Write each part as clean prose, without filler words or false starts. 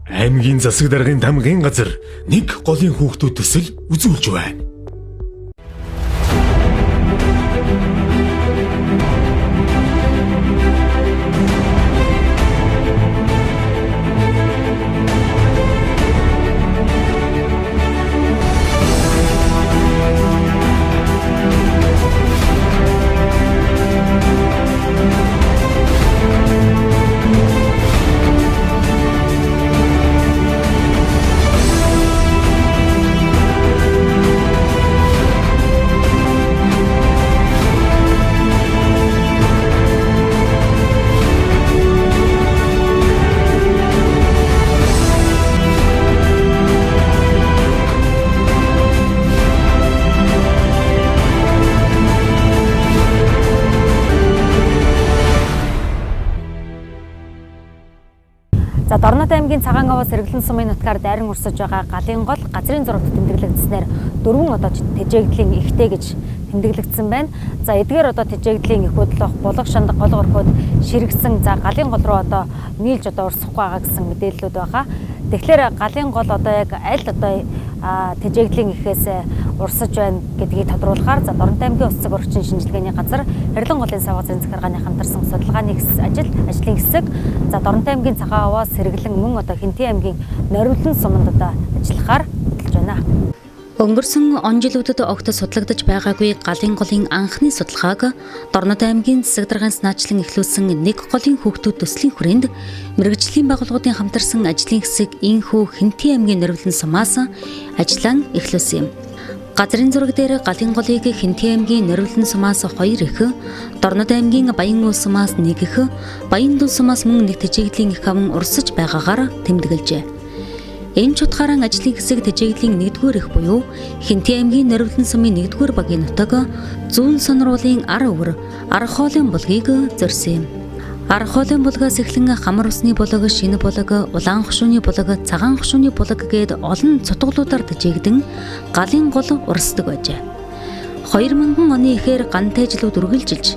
Аймгийн засаг даргын тамгын газар нэг голын хүүхдүүд төсөл үзүүлж байна. За Дорнод аймгийн Цагаан аваа сэргэлэн сумын нутгаар дайран урсаж байгаа галын гол газрын зурагт тэмдэглэгдсэнээр 4 одоо тэжээгдлийн ихтэй гэж тэмдэглэгдсэн байна. За эдгээр одоо тэжээгдлийн их бодлого булга шандаг гол орхиуд ширэгсэн. За галын гол руу одоо нийлж одоо урсахгүй байгаа гэсэн мэдээллүүд байгаа. Тэгэхээр галын гол одоо яг аль одоо тэжээгдлийн ихээс урсаж байна гэдгийг тодруулахаар за Дорнод аймгийн ус цэг орчин шинжилгээний газар Харилан голын сав газрын захиргааны хамтарсан судалгааны ажлын хэсэг за Дорнод аймгийн Цагаан аваа сэргэлэн мөн одоо Хинтээ аймгийн Нориулан суманд одоо ажиллахаар хөтлөж байна. Өнгөрсөн он жилүүдэд огт судлагдаж байгаагүй галын голын анхны судалгааг Дорнод аймгийн засаг даргын санаачлан эхлүүлсэн нэг голын хүүхдүүд төслийн хүрээнд мэргэжлийн байгууллагуудын хамтарсан ажлын хэсэг Инхүү Хинтээ аймгийн Нориулан сумаас ажиллаа эхлүүлсэн юм. Газрын зураг дээр галын голыг Хинтээ аймгийн Нориулан сумаас 2 их, Дорнод аймгийн Баян ус сумаас 1 их, Баян дун сумаас мөн нэг тэжээгдлийн их аван урсаж байгаагаар тэмдэглэжээ. Энэ ч утгаараа ажлын хэсэг тэжээгдлийн 1-р их буюу Хинтээ аймгийн Нориулан сумын 1-р багийн нутаг зүүн сонруулын ар өвөр Ар хоолын булгийг зорьсон юм. Ар хоолын булгаас эхлэн Хамар усны булаг, Шинэ булаг, Улаан хошууны булаг, Цагаан хошууны булаг гээд олон цутгалуудаар тэжээгдэн галын гол урсдаг байжээ. 2000 оны эхээр гантай жилүүд үргэлжилж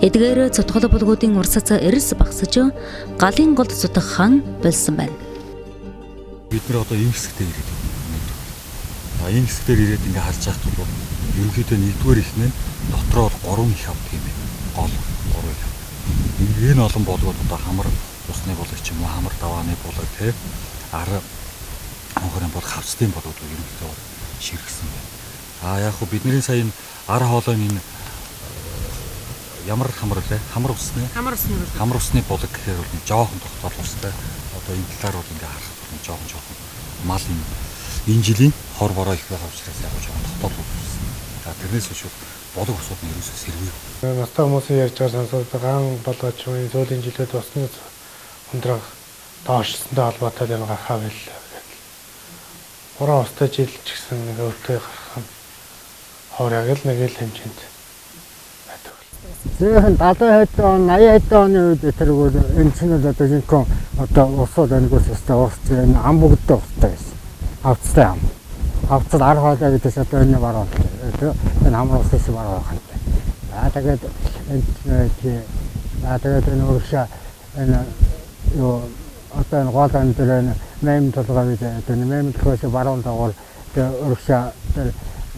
эдгээр цутгал булгуудын урсац эрс багсаж галын гол цутгахаан болсон байна. Бид нэр одоо энэ хэсэгтээ ирээд байна. Энэ хэсгээр ирээд ингээ харж байхад бол ерөнхийдөө 1-р ихнээ дотроо 3 их авдаг юм байна. Гол 3 их. Энэ олон болгоод одоо Хамар усны булаг ч юм уу, Хамар давааны булаг те ар хонхорын бол хавцдын болгоод ерөнхийдөө ширхсэн байна. Яг хөө бидний сая энэ ар хоолойн энэ ямар хамар лээ? Хамар усны булаг гэхээр бол жоохон тогтоол устай. Одоо энэ талаар бол ингээ харах жоохон мал энэ жилийн хор бороо их байгаа учраас яг жоохон тогтоол болсон. Тэрнээс биш болог усууд нь ерөөсөө сэргүй. Настай хүмүүсийн ярьж байгаа сонсоод ган болгооч юм сүүлийн жилүүд усны ундраг доошсонтой холбоотой юм гарахаа байлаа гэдэг. Уран устай жил ч гэсэн нэг өвтөө гарах нь хоор яг л нэг л хэмжээнд байдаг. Зөөхөн 70 он 80 оны үед тэргүүр энэ чинь одоо жинхэнэ одоо усууд ангуус өстэй урсч энэ ам бүгдтэй урстай байсан. Хавцтай ам. Хавцад ар хоолой гэдээс одоо энэ баруун. Энэ Хамар ус шиг баруун байна. Тэгээд энэ урагшаа энэ юу одоо энэ гол энэ мэм толгой гэдэг энэ мэм толгойс баруун дагавар урагшаа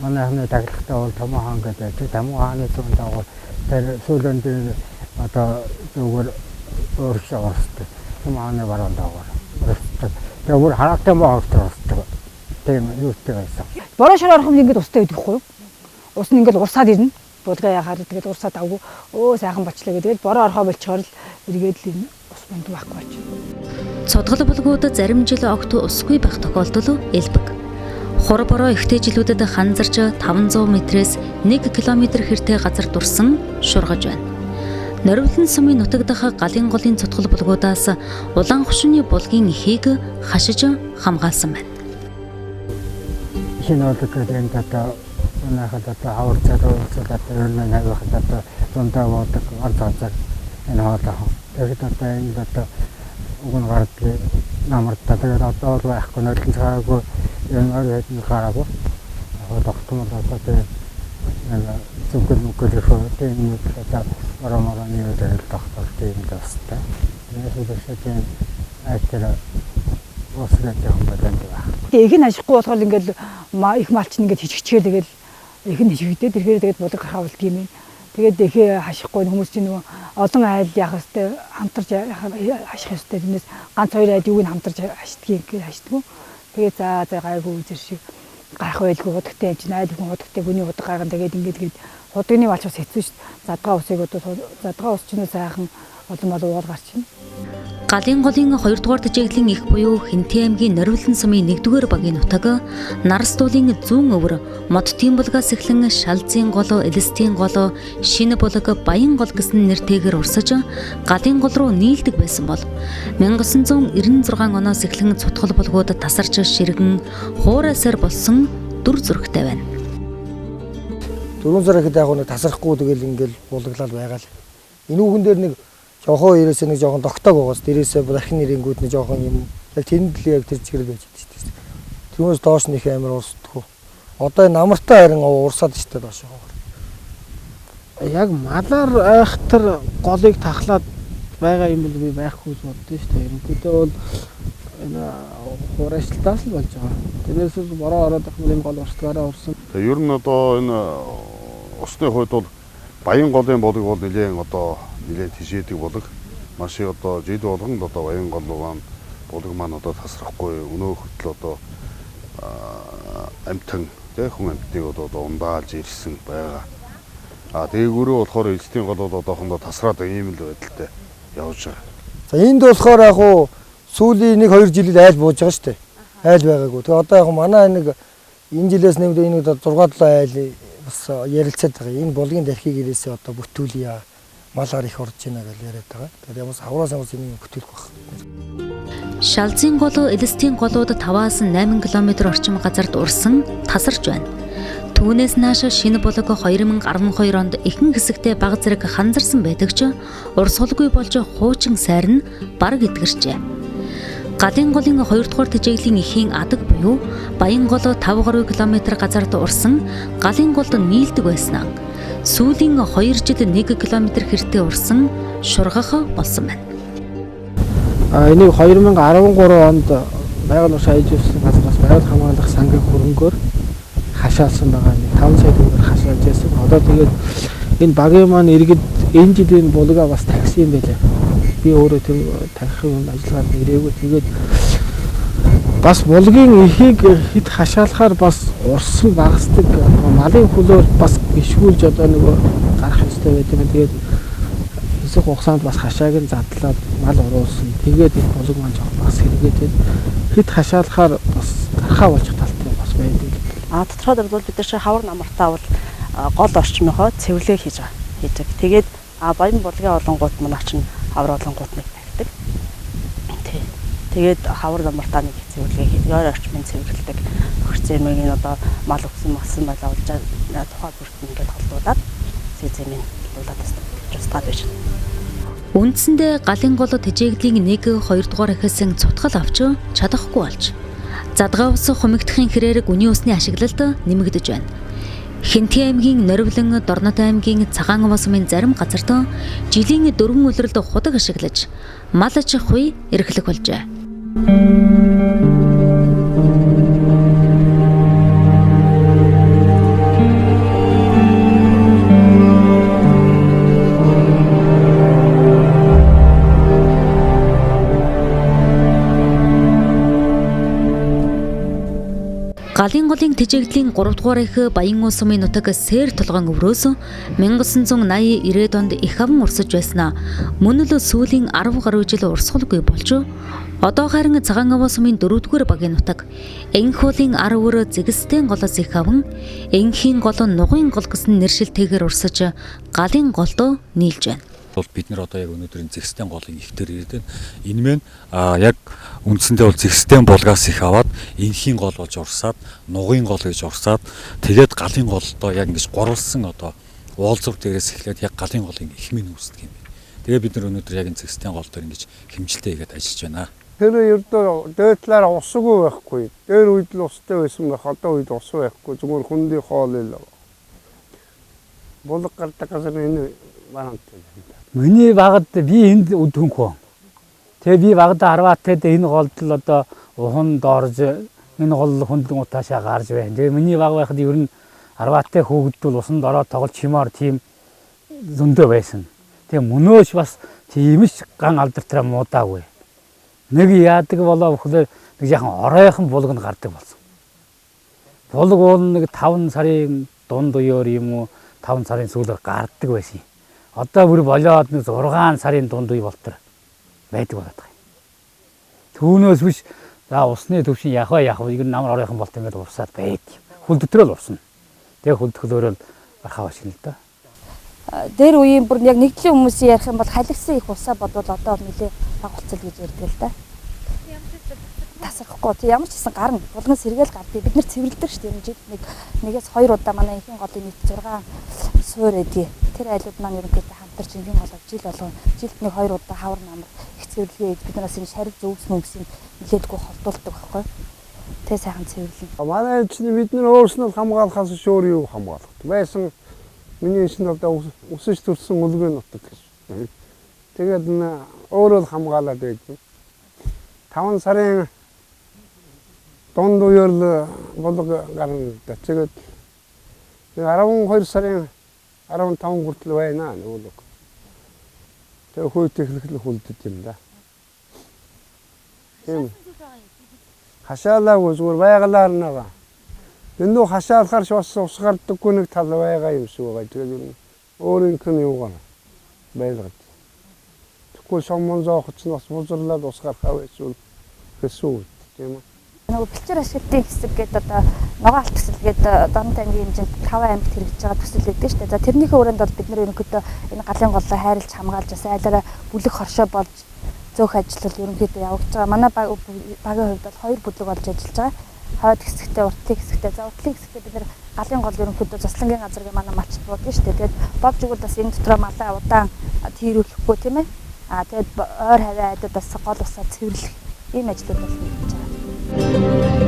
манайхны таглагтай бол Томоохон гэдэг Томоохон зүүн дагавар тэр сүүлэнд одоо зүгээр урагшаа урсдаг. Томооны баруун дагавар урсдаг. Тэгээд хараатай маа урсдаг. Тийм юутэй байсан. Бороо шар орох юм ингээд устай байдаг хгүй юу? Ус нь ингээд урсаад ирнэ. Булгаа яхаар тэгээд урсаад авгүй. Өө сайхан бочлаа гэдэг. Бороо орохоо болчоор л эргээд л энэ ус мунд байхгүй байж. Цодгол булгууд зарим жил огт усгүй байх тохиолдол элбэг. Хор бороо ихтэй жилүүдэд ханзарч 500 м-ээс 1 км хэртэй газар дурсан шургаж байна. Нориулан сумын нутаг дахь галын голын цодгол булгуудаас Улаан хошууны булгийн ихийг хашиж хамгаалсан байна. Шинэ болдог энэ одоо манайхад одоо авар цадаа энэ навихад одоо дундаа болдог арцаар энэ хоолой. Тэгээд одоо энэ одоо уг нь гардаг намартаа тэгээд одоо бол байхгүй нойлон цаагүй энэ оройд нь гараагүй. Тогтмол одоо тэгээд зүгэл их тийм одоо марамараны үйл тогтолт юм дэвстэй. Нэсэд шатэн айтера усгаад явах байна даа. Тэгээ их нь ашихгүй болохоор ингээд их малч нь ингээд хичгчээр тэгэл их нь хичгдээд тэрхээр тэгээд булаг гарахаа болдго юм. Тэгээд ихээ хашихгүй хүмүүс чинь нөгөө олон айл яах хэвээр хамтарч хаших хэвээр тэрнээс ганц хоёр айл юуг нь хамтарч хашдгийг ингээд хашдггүй. Тэгээд за гайгүй үзэр шиг гайх байлгүй удагтай юм чинь айл хүн удагтай гүний удаг гарган тэгээд ингээд удагны малч бас хэцүү шүү дээ. Задгаа усыг одоо задгаа ус чинь сайхан олон мал уул гарчихна. Галын голын 2 дугаар тэжээглэлийн их буюу Хинтээ аймгийн Нориулан сумын 1-р багийн нутаг Нарстуулын зүүн өвөр Модтын булгаас эхлэн Шалзын гол, Элстийн гол, Шинэ булаг, Баян гол гэсэн нэртэйгээр урсаж Галын гол руу нийлдэг байсан бол 1996 оноос эхлэн цутгал булгууд тасарч ширгэн хуурайсаар болсон дүр зурагтай байна. 4 сар ихэд яг нэг тасрахгүй тэгэл ингээл булаглал байгаа л. Энэ үгэн дээр нэг жоохон ирээсээ нэг жоохон тогтоог байгаас дээрээсээ дахин нэрэнгүүд нэг жоохон юм яг тэнд л яг тэр чиглэл байж дээ шүү дээ. Түүнээс доош нэг амар урсдаггүй. Одоо намартай харин урсаад шүү дээ доош. Яг малаар айхтар голыг тахлаад байгаа юм бол би байхгүй л боддоо шүү дээ. Ерөнхийдөө бол энэ хуурайшлтаас л болж байгаа. Тэрнээс бороо ороод их юм гол урсдгаараа урсан. Тэгээ ер нь одоо энэ усны хувьд бол Баян голын булаг бол нэлээд тишээдэг булаг. Маш их одоо жид болгонд одоо Баян гол булаг маань одоо тасрахгүй өнөө хүртэл одоо амтан хүн амтныг одоо ундаалж ирсэн байгаа. Тээгүүрээ болохоор эцтийн гол бол одоохондоо тасраад ийм л байдалтай явж байгаа. За энд болохоор яг уу сүүлийн 1-2 жилд айл бууж байгаа шүү дээ. Айл байгаагүй. Тэгээ одоо яг манай нэг энэ жилээс нэмээд энэ 6-7 айл бас ярилцаад байгаа. Энэ булгийн дархийг ирээсээ одоо бүтүүлье. Малаар их орж ийна гэж яриад байгаа. Тэгэхээр ямаас авраас юм бүтээлэх байх. Шалзын гол, Элстийн голууд 5-аас 8 км орчим газарт урсан тасарч байна. Түүнээс нааш Шинэ булаг 2012 онд ихэнх хэсэгтээ баг зэрэг ханзарсан байдаг ч урсгалгүй болж хуучин сайр нь бараг эдгэрчээ. Галын голын 2 дугаар тэжээглэлийн эхийн адаг буюу Баян гол 5 гаруй км газарт урсан Галын голд нийлдэг байснаа сүүлийн 2 жил 1 км хэртээ урсан шургах болсон байна. Энийг 2013 онд байгаль орчин аяжуулсан газраас байгаль хамгаалах сангийн хөрөнгөөр хашаалсан байгаа. 5 сая төгрөгөөр хашаалж байсан. Одоо тэгээд энэ багийн маань иргэд энэ жилийн булгаа бас тагсан юм байлаа. Би өөрөө тэр тархины ажиллагаанд ирээгүй. Тэгээд бас булгийн эхийг хэд хашаалахаар бас урсан багасдаг малын хөлөөр бас гიშгүүлж одоо нөгөө гарах ёстой байдаг юм. Тэгээд хэсэг хугацаанд бас хашааг нь задлаад мал уруулсан. Тэгээд энэ булг маань жоох бас хэрэгэд хэд хашаалахаар бас гарахаа болчих талтай бас байдаг. Тодорхой бол бид нар хавар намартаа бол гол орчмынхоо цэвэрлэг хийж байгаа. Тэгээд Баян булгийн олонгууд манайч нь хавар олонгууд нэг тавьдаг. Тэгээд хавар намартаа нэг цэвэрлэг хийдэг. Ойр орчмын цэвэрлдэг. Хөрцөмийг нь одоо мал өгсөн байлаа болж тухайн бүрт ингээд холдуулаад зэмийн дуулаад тусгаад байж байна. Үндсэндээ Галын гол тэжээглэлийн 1-2 дугаар ихэсэн цутгал авч чадахгүй болж задгаа ус хумигдахын хэрээр гүний усны ашиглалт нэмэгдэж байна. Хинтээ аймгийн Нориулан, Дорнод аймгийн Цагаан сумын зарим газарт жилийн 4 улиралд худаг ашиглаж мал аж ахуй эрхлэх болжээ. Галын голын тэжээглэлийн 3 дугаар их Баян сумын нутаг Сэр толгойн өврөөс 1980-90 онд их аван урсаж байснаа мөн л сүүлийн 10 гаруй жил урсгалгүй болж одоо харин Цагаан сумын 4-р багийн нутаг Энхуулийн 10 өр Зэгстэй голоос их аван Энхийн гол Нугын гол гэсэн нэршилтэйгээр урсаж Галын голдоо нийлж байна. Бол бид нар одоо яг өнөөдрийн Зэгстэй голын ихтер ирээд байна. Энэ мэн яг үндсэндээ бол Зэгстэй булгаас их аваад Энхийн гол болж урсаад Нугын гол гэж урсаад тэгээд Галын голдоо яг ингэж гурвалсан одоо уулзуур дээрээс эхлээд яг Галын голын их мэн үүсдэг юм байна. Тэгээд бид нар өнөөдөр яг энэ Зэгстэй гол дээр ингэж хэмжилтээ хийгээд ажиллаж байна. Тэр ердөө дээд талаар усгүй байхгүй. Дээр үед л устай байсан байх. Одоо үед ус байхгүй. Зүгээр хүндий хоол л. Булга гардаг газар энэ банантай. Миний багад би энд өдгөнхөө. Тэгээ би багада харваатай энэ голд л одоо ухан доорж энэ гол хөндлөн утаашаа гарч байна. Тэгээ миний баг байхад ер нь арваатай хөөгдөл усанд ороод тоглож чимаар тийм зөндөө байсан. Тэгээ мөнөөш бас тиймш ган алдартраа муудаагүй. Нэг яадаг болоо бөхлөө нэг яхан оройхон булганд гардаг болсон. Булг уул нэг 5 сарын дунд уёор юм уу 5 сарын сүүлээр гардаг байсан. Одоо бүр болоод нэг 6 сарын дунд үе болтор байдаг болоод байгаа. Түүнээс биш за усны төвшин яг яг ер нь намар оройхон болт ингээд урсаад байд. Хүл дотроо л урсна. Тэгээ хүл төглөөрөө бархаа башин л да. Дээр үеийн бүр яг нэгдлийн хүмүүсийн ярих юм бол халигсан их усаа бодвол одоо нэлээ баг болцол гэж ярьдаг л да. Тасрахгүй тийм ямар ч гэсэн гарна. Булган сэргээл гардыг бид нар цэвэрлдэг шүү дээ. Нэгээс 2 удаа манай ихэнх голын нийт 6 суур эдий. Тэр айлууд маань ерөнхийдөө хамтарч ингийн болоод жил болгон жилд нэг 2 удаа хавар намар их цэвэрлэгээ бид нараас энэ шарив зөвс мөнгөсийг нилээдгүй холдуулдаг байхгүй. Тэ сайхан цэвэрлэн. Манай чинь бид нар өөрснөө хамгаалахаас өөр юу хамгаалах. Байсан миний чинь одоо өсөж төрсэн үлгэн нутаг гэж. Тэгээд өөрөө хамгаалаад байдаг. 5 сарын дунд уёр болго гарна. Тэгээд 12 сарын 15 хүртэл байна нөгөө. Тэгээд хөөе техникл хүлдэт юм да. Эм хашаалаагүй зүгээр байгалаар нэга. Эндөө хашаалахаар бас ус гардаггүй нэг тал байгаа юм шиг байгаа. Тэгээд өөрийнх нь юу гана байлгаад. Тэгвэл шомон зоохч нь бас бузрлаад ус гарахаа байсан гэсэн тийм үү? Нөгөө бэлчээр ашиглалтын хэсэг гэдэг одоо ногоон алт төсөл гэдэг Дорнод аймгийн хэмжээнд 5 аймагт хэрэгжиж байгаа төсөл байдаг шүү дээ. За тэрнийхээ өрөөнд бол бид нар ерөнхийдөө энэ галын голлоо хайрлж хамгаалж бас айлаараа бүлэг хоршоо болж зөөх ажиллал ерөнхийдөө явагдаж байгаа. Манай багийн хувьд бол 2 бүлэг болж ажиллаж байгаа. Хойд хэсэгтээ, уртлын хэсэгтээ. За уртлын хэсэгтээ бид нар галын гол ерөнхийдөө заслангийн газрыг манай малчд буудсан шүү дээ. Тэгээд бовж игэл бас энэ дотроо малаа удаан тийрүүлэхгүй тийм ээ. Тэгээд ойр хавийн айдад бас гол усаа цэвэрлэх ийм ажлууд бол хийж байгаа.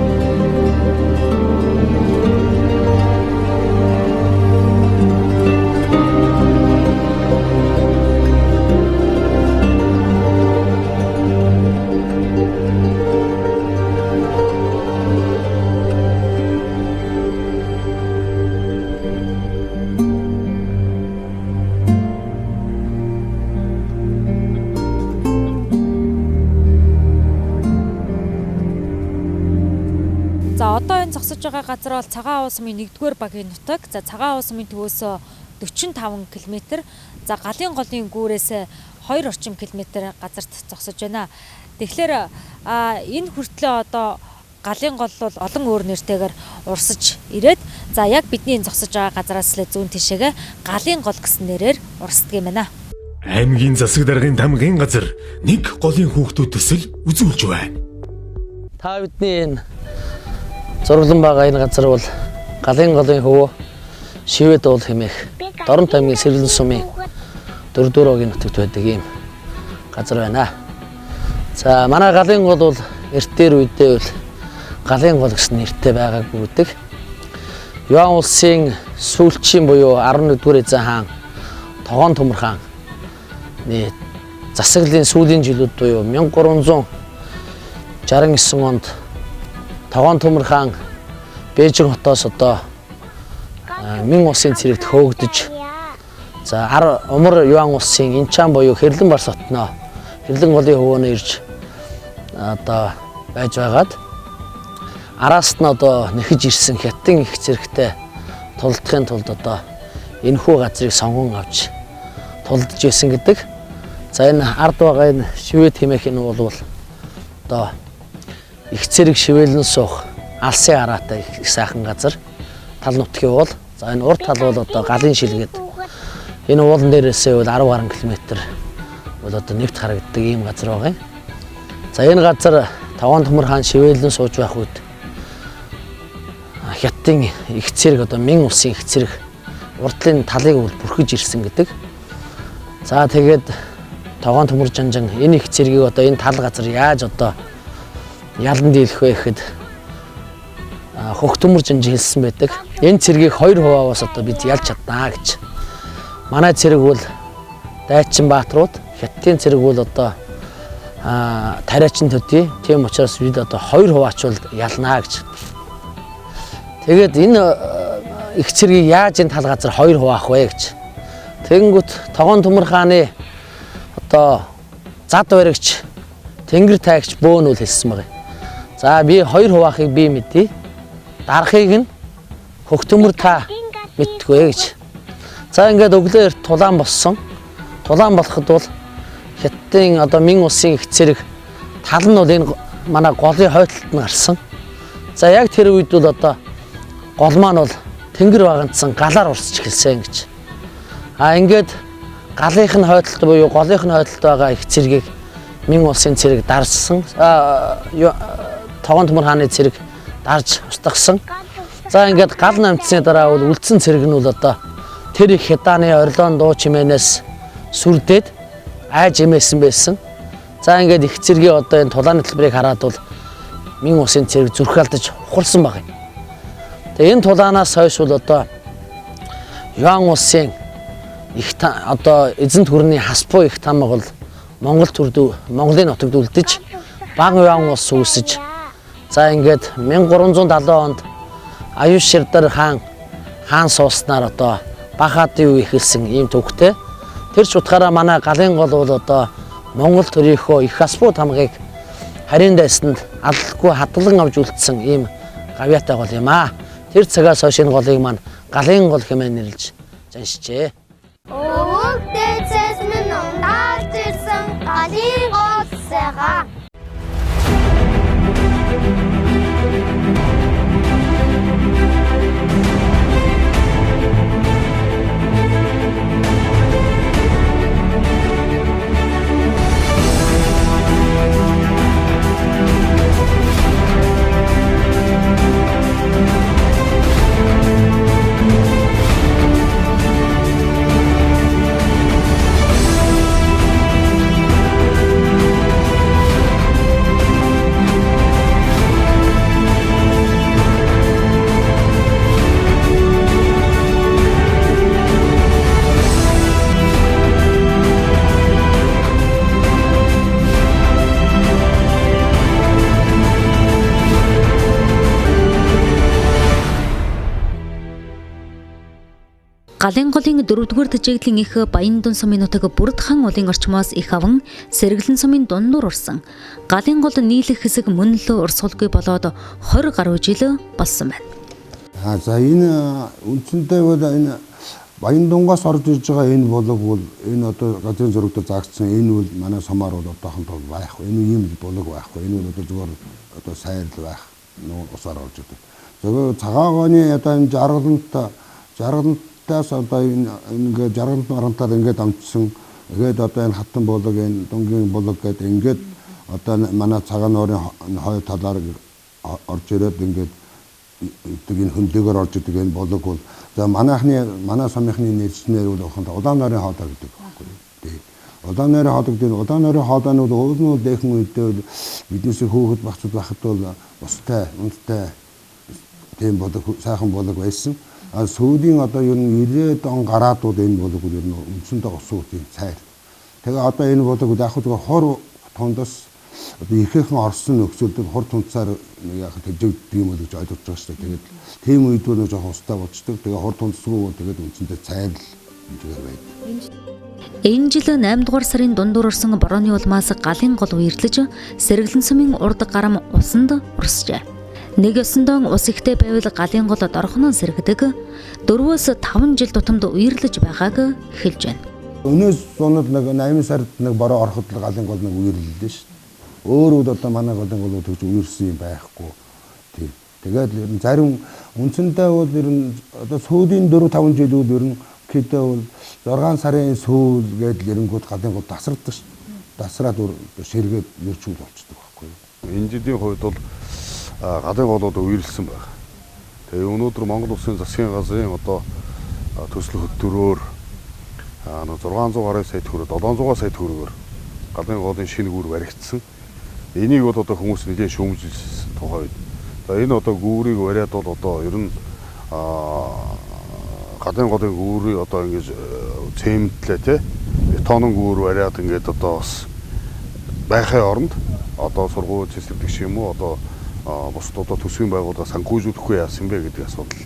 За одоо энэ зогсож байгаа газар бол Цагаан Уус сумын 1-р багийн нутаг. За Цагаан Уус сумын төвөөс 45 км. За Галын голын гүүрээс 2 орчим километр газарт зогсож байна. Тэгэхээр энэ хүртлээ одоо Галын гол бол олон өөр нэртэйгээр урсаж ирээд за яг бидний зогсож байгаа газараас л зүүн тишээгээ Галын гол гэсэн нэрээр урсдаг юм байна. Аймгийн засаг даргын тамгын газар нэг голын хүүхдүүд төсөл үзүүлж байна. Та бидний энэ зураглан байгаа энэ газар бол Галын голын хөвөө Шивэд уул хэмээх Дорнод аймгийн Сэргэлэн сумын 4-р огийн нутагт байдаг юм газар байна. За манай Галын гол бол эртээр үедээ бол Галын гол гэсэн нэртэй байгаагүй гэдэг. Юан улсын сүүлчийн буюу 11-р эзэн хаан Тогоон Төмөр хаан засаглалын сүүлийн жилүүд буюу 1369 онд Тогоон Төмөр хаан Бээжин хотоос одоо Мин улсын цэрэгт хөөгдөж за умар Юан улсын Инчан буюу Хэрлэн Барс хотноо Хэрлэн голын хөвөөнө ирж одоо байж байгаад араас нь одоо нэхэж ирсэн хятадын их зэрэгтэй тулдахын тулд одоо энэхүү газрыг сонгон авч тулдж исэн гэдэг. За энэ ард байгаа энэ Шивэд хэмээх энэ бол одоо их зэрэг шивэлэн суух алсын хараатай их сайхан газар тал нутгийн уул. За энэ урд тал бол одоо Галын шилгээд энэ уулан дээрээсээ бол 10 гаруй километр бол одоо нэвт харагддаг ийм газар байгаа юм. За энэ газар Тогоон Төмөр хаан шивэлэн сууж байх үед хятадын их зэрэг одоо Мин улсын их зэрэг урдлын талыг бүрхэж ирсэн гэдэг. За тэгээд Тогоон Төмөр жанжин энэ их зэргийг одоо энэ тал газар яаж одоо ялан дийлэх вэ гэхэд Хөх Төмөр жанжин хэлсэн байдаг. Энэ цэргийг 2 хувааваас одоо бид ялж чаднаа гэж. Манай цэрэг бол Дайчин Баатрууд, хятадын цэрэг бол одоо тариачин төдий. Тийм учраас бид одоо 2 хуваачвал ялнаа гэж. Тэгээд энэ их цэргийг яаж энэ тал газар 2 хуваах вэ гэж. Тэгэнгүүт Тогоон Төмөр хааны одоо зад баригч тэнгэр тайгч бөөнүүл хэлсэн байна. За би 2 хуваахыг би мэдээ. Дарахыг нь хөх төмөр та мэдтгүй гэж. За ингээд өглөө эрт тулаан болсон. Тулаан болоход бол Хятадын одоо Мин улсын их цэрэг тал нь бол энэ манай голын хойдолд нь гарсан. За яг тэр үед бол одоо гол маань бол тэнгэр багандсан галаар урсч эхэлсэн гэж. Ингээд галынх нь хойдолд буюу голынх нь хойдолд байгаа их цэргийг Мин улсын цэрэг дарсан. Тогоон Төмөр хааны цэрэг дарж устгасан. За ингээд гал намтсны дараа бол үлдсэн цэрэг нь бол одоо тэр их хятааны орилон дуу чимээнээс сүрдээд айж имээсэн байсан. За ингээд их цэргийн одоо энэ тулааны төлбөрийг хараад бол Мин улсын цэрэг зүрхэлдэж ухарсан баг юм. Тэгээ энэ тулаанаас хойш бол одоо Юан улсын их одоо эзэнт гүрний хаспуу их тамга бол Монголын нутагт үлдэж баг Юан улс үүсэж за ингээд 1370 онд Аюуширдар хаан сууснаар одоо Бахаадын үе эхэлсэн ийм төвхтэй. Тэр ч утгаараа манай галын гол бол одоо Монгол төрийнхөө их хаспуу тамгыг харийн дайсанд алалгүй хадгалан авч үлдсэн ийм гавьяатай гол юм аа. Тэр цагаас хойш энэ голыг маань галын гол хэмээн нэрлэж заншижээ. Өвөг дэцэс минь ундaalж ирсэн галын гол сайгаа. Галын голын 4-р тэжээглэлийн их Баян-Дун сумын нутаг Бүрд хаан улын орчмоос их аван Сэргэлэн сумын дундуур орсон. Галын гол нийлэх хэсэг мөн л урсгалгүй болоод 20 гаруй жил болсон байна. За энэ үндсэндээ бол энэ Баян-Дунгаас орж ирж байгаа энэ болог бол энэ одоо газрын зөрөгтөд заагдсан энэ бол манай сумаар бол одоохондоо байхгүй. Энэ ийм болог байхгүй. Энэ бол одоо зүгээр одоо сайрл байх. Усаар орж идэв. Зөвхөн цагаан гооны одоо энэ жаргалтаас одоо ингээд жаргалт оронтаар ингээд амжсан. Тэгээд одоо энэ хатан болог энэ дунгийн болог гэдэг ингээд одоо манай цагаан нуурын хой талаар орж ирээд ингээд энэ хөндөөгөр орж идэг энэ болог бол за манай сумынхны нэрснээр бол улаан нойрын хоолой гэдэг байхгүй. Тий. Улаан нойрын хоолой гэдэг улаан нойрын хоолой нь өөрнөө дэхэн үедээ биднээс хөөхд багцуд байхад бол устай унттай тийм болог сайхан болог байсан. Сүүлийн одоо ер нь 90 он гараадууд энэ болог ер нь үндсэндээ усуудын цайр. Тэгээ одоо энэ болог яг хөө хор тондос одоо ихээхэн орсон нөхцөлд хор тунцаар яг тэжээгддэг юм гэж ойлгож байгаа шүү дээ. Тэгээд тийм үед бол жоохон устай болчдөг. Тэгээ хор тунцгүй тэгээд үндсэндээ цайр л зүгээр байдаг. Энэ жил 8 дугаар сарын дундуур орсон борооны улмаас галын гол үерлэж Сэргэлэн сумын урд гарам усанд урсжээ. Нэг ёсондоо ус ихтэй байвал галын гол дорхоноо сэргэдэг 4-5 жил тутамд үерлэж байгааг хэлж байна. Өнөөс зунад нэг 8 сард нэг бороо ороход л галын гол нэг үерлэлдэ шүү. Өөрөө одоо манай галын гол тэгж үерсэн юм байхгүй. Тийм. Тэгээд ер нь зарим үндсэндээ бол ер нь одоо сүүлийн 4-5 жилүүд ер нь гэдэг бол 6 сарын сүүл гээд эрэнгүүд галын гол тасардаг шүү. Тасраад ширгээд ерчүүл болчдөг байхгүй. Энэ жилийн хувьд бол галын голууд үерсэн байна. Тэгээ өнөөдөр Монгол Улсын засгийн газрын одоо төсөл хөтөлбөрөөр 600 гаруй сая төгрөг 700 сая төгрөгөөр галын голын шинэ гүүр баригдсан. Энийг бол одоо хүмүүс нэлээд шүүмжилсэн тухай. За энэ одоо гүүрийг бариад бол одоо ер нь галын голын гүүрийг одоо ингэж цемэнтлээ те бетонын гүүр бариад ингээд одоо бас байхын оронд одоо сургууль цэцлэгдэх юм уу одоо бусад одоо төсвийн байгууллага санхүүжүүлэхгүй яасан бэ гэдэг асуудал.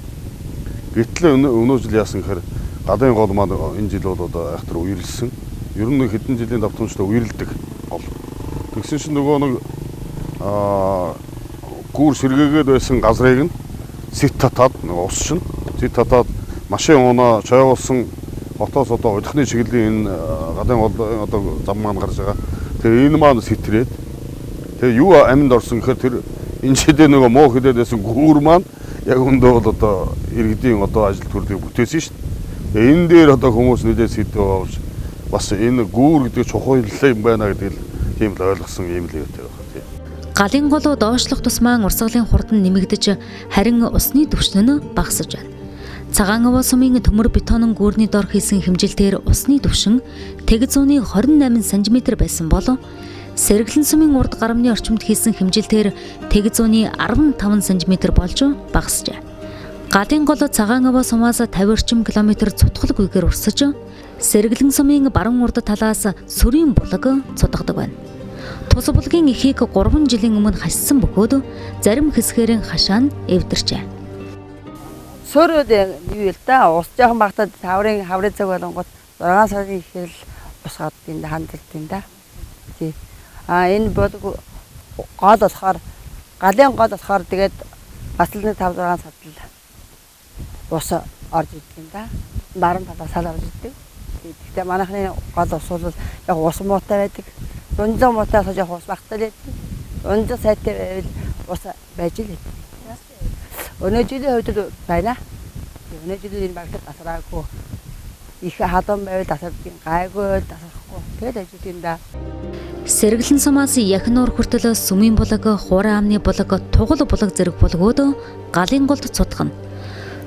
Гэтэл өнөө жил яасан гэхээр галын гол маань энэ жил бол одоо айхтар үерэлсэн. Ер нь хэдэн жилийн давтамжтай үерэлдэг гол. Тэгсэн чинь нөгөө нэг гүүр сэргээгээд байсан газрыг нь сэт татаад нөгөө ус шин сэт татаад машин унаа чойгуулсан хотоос одоо удахны чиглэлийн энэ галын гол одоо зам маань гарч байгаа. Тэр энэ маань сэтрээд тэр юу амьд орсон гэхээр тэр энэ жилдээ нөгөө муу хилээд байсан гүүр маань яг өндөө бол одоо иргэдийн одоо ажил төрлийг бүтээсэн шүү дээ. Энэ дээр одоо хүмүүс нэлээд сэдв авч бас энэ гүүр гэдэг чухал юм байна гэдэг л тийм л ойлгосон юм л үүтэй байна тийм. Галын голоо доошлох тусмаа урсгалын хурдан нэмэгдэж харин усны түвшин нь багасж байна. Цагаан овоо сумын төмөр бетонын гүүрний дор хийсэн хэмжилтээр усны түвшин тэг зууны 28 см байсан бол Сэргэлэн сумын урд гарамны орчимд хийсэн хэмжилтээр тэг зууны 15 см болж багасжээ. Галын голоо цагаан овоо сумаас 50 орчим километр цутгалгүйгээр урсаж Сэргэлэн сумын баруун урд талаас сүрийн булаг цутгадаг байна. Тус булгийн эхийг 3 жилийн өмнө хассан бөгөөд зарим хэсгээрийн хашаа нь эвдэрчээ. Сөрөд юу л да ус жоохон багтаад хаврын цаг болонгот 6 сарын ихэл усгаад энэ хандлагд да. Тий. Энэ бол гол болохоор галын гол болохоор тэгээд бас л 5-6 сард ус орж ирдэг юм да. Баруун талаас салж орж ирдэг. Гэхдээ манайхны гол ус бол яг ус муутай байдаг. Унжаа муутай саж яг ус багтал байдаг. Унжаа сайтай байвал ус байж л байдаг. Өнөө жилийн хувьд байна. Өнөө жилийн багтал тасраагүй. Их хадам байвал тасардгийн гайгүй тасрахгүй. Тэгээд ажил юм да. Сэргэлэн сумаас Яхинуур хүртэл сүмийн булаг, Хуурай амны булаг, Тугал булаг зэрэг булгууд галын голд цутгана.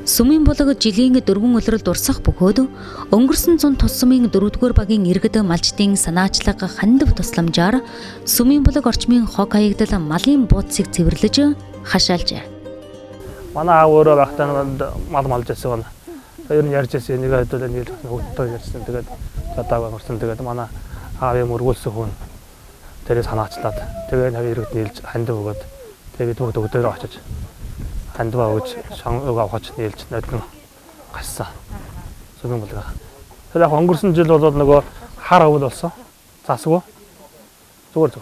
Сүмийн булаг жилийн 4 улиралд урсах бөгөөд өнгөрсөн 100 тус сүмийн 4-р багийн иргэд малчдын санаачлага хандив тусламжаар сүмийн булаг орчмын хог хаягдал малын бууцыг цэвэрлэж хашаалжээ. Манай аав өөрөө багтаа мал малж байсан. Ер нь ярьж байсан нэг хэдүүл нэг хөлтөө ярьсан. Тэгээд задааг амарсан. Тэгээд манай аавын мөргүүлсэн хүн тэрийг санаачлаад тэгээд яг иргэд нийлж хандив өгөөд тэгээд төгтөөр очиж хандиваа өгч шанг авахч нийлж нодлон гассан. Сүмэн булгаа. Тэгээд яг өнгөрсөн жил бол нөгөө хар өвөл болсон. Засгүй. Зүгээр.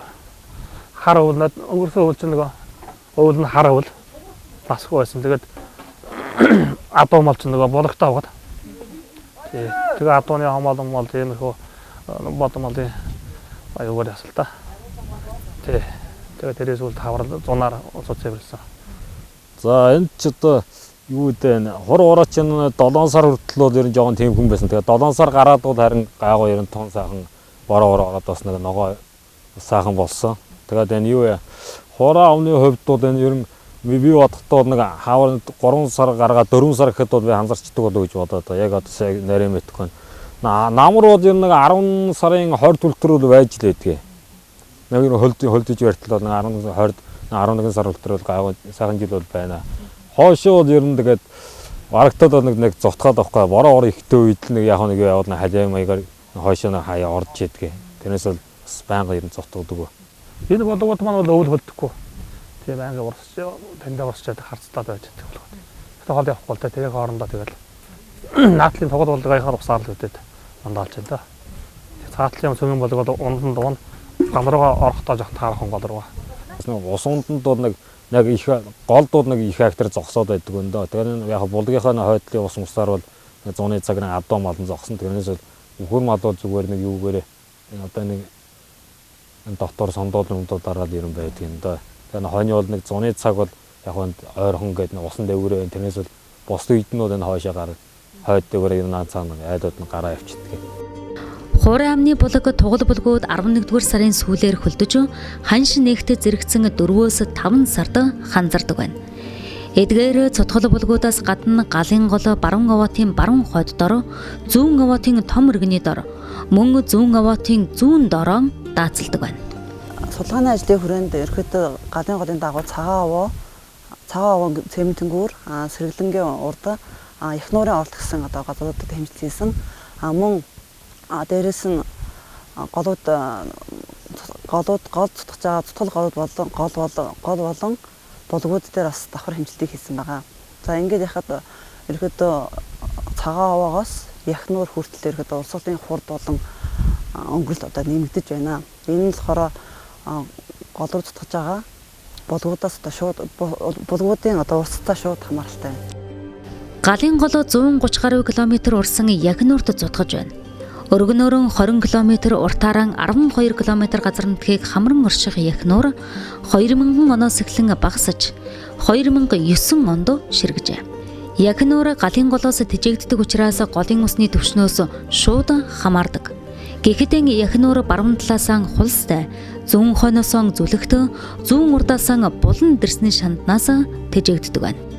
Хар өвөл өнгөрсөн өвөл чинь нөгөө өвөл нь хар өвөл. Засгүй байсан. Тэгээд адуу мал чинь нөгөө булгатаа аваад. Тэгээд адууны хамаалан мал тиймэрхүү бодомолын аюугаар ясал та. Тэгээд тэрээс үл тавар зунаар уцаа цэвэрлсэн. За энэ ч одоо юу гэдэг нь хур ураач нь 7 сар хүртэл бол ер нь жоохон тийм хүн байсан. Тэгээд 7 сар гараад бол харин гайгүй ер нь тун сайхан бороо ороод бас нэг ногоо сайхан болсон. Тэгээд энэ юу вэ? Хураа авны хувьд бол энэ ер нь би бодохдоо нэг хавар 3 сар гаргаад 4 сар гэхэд бол би ханзарчдаг болоо гэж бодоод яг одоо сайн нарийн мэдхгүй. Намар бол ер нь нэг 10 сарын 20 түлхтэр бол байж л байдгийг. Нэг нь хөлдөж байтал бол 10 11 сар үлдэр бол гайгүй сайхан жил бол байна. Хоошоо бол ер нь тэгээд барагтаад нэг зогтгаад авахгүй бороо ихтэй үед нэг яг нэг яваад халиа маягаар хоошоо хаяа орж идэх. Тэрнээс бол бас байнга ер нь зогтгодог. Энэ бодгот маань бол өвөл хөлдөхгүй. Тэгээ байнга урсч тандаа урсчаад харцтаад байж байгаа болгоо. Тэгэхээр хоол явахгүй л та тэрийг хоорондоо тэгэл наадлын тоглол болгоохоор усаар л үдээд мандаалж байна да. Цаатлын сүмэн болгоод ундан дуун гал руугаа орохдоо жоох таархан гол руугаа. Ус унданд бол нэг их голдууд нэг их актер зогсоод байдаг өндөө. Тэгэхээр яг булгийнхаа хойдлын ус мусаар бол 100-ны цаг нэг адуу мал нь зогсон. Тэрнээс өхөр мал бол зүгээр нэг юугээрээ одоо нэг дотор сондоолын өмдөө дараад ирэн байдаг юм да. Тэгэхээр хойны бол нэг 100-ны цаг бол яг ойрхон гэдэг усан дэвгэрээ тэрнээс бол бос үед нь бол энэ хойшоо гар хойд дэвгэрээ наа цаана айдууд нь гараа явчихдаг. Хуурай амны булаг тугал булгууд 11-р сарын сүүлээр хөлдөж ханш нэгт зэрэгцэн 4-өөс 5 сард ханзардаг байна. Эдгээр цутгал булгуудаас гадна галын гол баруун овоотын баруун хойд дор, зүүн овоотын том иргэний дор, мөн зүүн овоотын зүүн дороо даацалдаг байна. Судалгааны ажлын хүрээнд ерөөхдөө галын голын дагуу цагаан овоо цемэнтэнгүүр сэргэлэнгийн урд Яхнуурын орд гэсэн одоо газруудад хэмжилсэн. Мөн дээрээс нь голууд голууд гол цутгаж байгаа цутгал гол болон булгууд дээр бас давхар хэмжилтийг хийсэн байгаа. За ингээд яхад ерөөдөө цагаан овоогоос Яхнуур хүртэл ерөөдөө улс орны хурд болон өнгөрөлт одоо нэмэгдэж байна. Энэ нь болохоор голруу цутгаж байгаа булгуудаас одоо шууд булгуудын одоо урстай шууд хамааралтай байна. Галын голоо 130 гаруй километр урсан Яхнуурт зутгаж байна. Өргөнөөрөн 20 км, уртаараа 12 км газар нутгийг хамран орших Яхнуур 2000 оноос эхлэн багасж 2009 онд ширгэжээ. Яхнуур галын голоос тэжээгддэг учраас голын усны түвшнөөс шууд хамаардаг. Гэхдээ Яхнуур баруун талаасаа хулстай, зүүн хойноосоо зүлэгтөө, зүүн урдаасаа булан дэрсний шанднаас тэжээгддэг байна.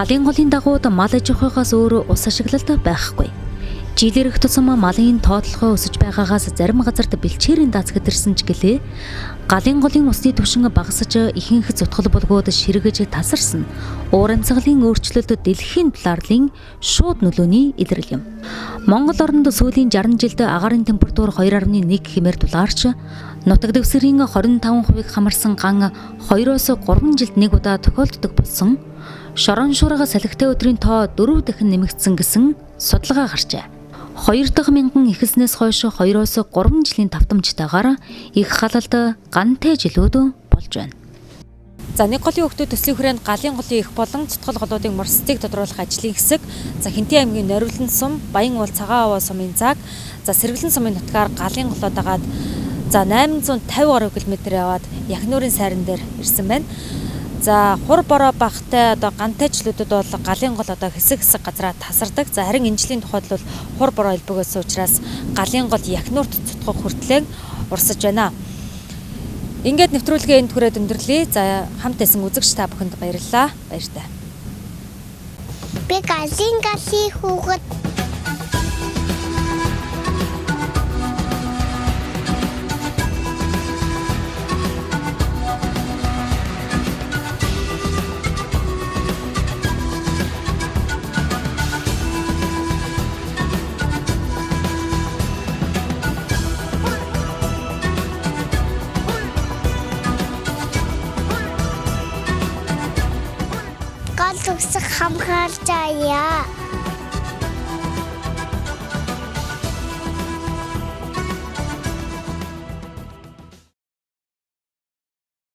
Галын голын дагууд мал аж ахуйгаас өөр ус ашиглалт байхгүй. Жилэрх тусам малын тоотлогоо өсөж байгаагаас зарим газарт бэлчээрийн дац гэтэрсэн ч гэлээ галын голын усны түвшин багасж ихэнх зүтгэл булгууд ширгэж тасарсан уур амьсгалын өөрчлөлт дэлхийн талаарлын шууд нөлөөний илрэл юм. Монгол оронд сүүлийн 60 жилд агаарын температур 2.1 хэмээр дулаарч нутаг дэвсгэрийн 25% хамарсан ган 2-оос 3 жилд нэг удаа тохиолддог болсон. Шорон шуурга салхитай өдрийн тоо 4 дахин нэмэгдсэн гэсэн судалгаа гарчээ. 2 дахь мянган эхэлснээс хойш 2-оос 3 жилийн давтамжтайгаар их халалт гантай жилүүд болж байна. За нэг голын хөвгтүүд төслийн хүрээнд галын голын их болон цутгал голуудын морсцыг тодруулах ажлын хэсэг, за Хинтээ аймгийн Нориулан сум, Баян уул Цагаан овоо сумын зааг, за Сэргэлэн сумын нутгаар галын голоо дагаад за 850 гаруй км яваад Яхнуурын сайран дээр ирсэн байна. За хур бороо багтай одоо гантайчлуудад бол галын гол одоо хэсэг газараа тасардаг. За харин энэ жилийн тухайд бол хур бороо элбэгөөс учраас галын гол Яхнуурт цутгах хүртлээр урсаж байна. Ингээд нэвтрүүлгээ энд хүрээд өндөрлөе. За хамт байсан үзэгч та бүхэнд баярлалаа. Баяртай. Би галын хүүхэд гал үсэх хамгаалж аяа.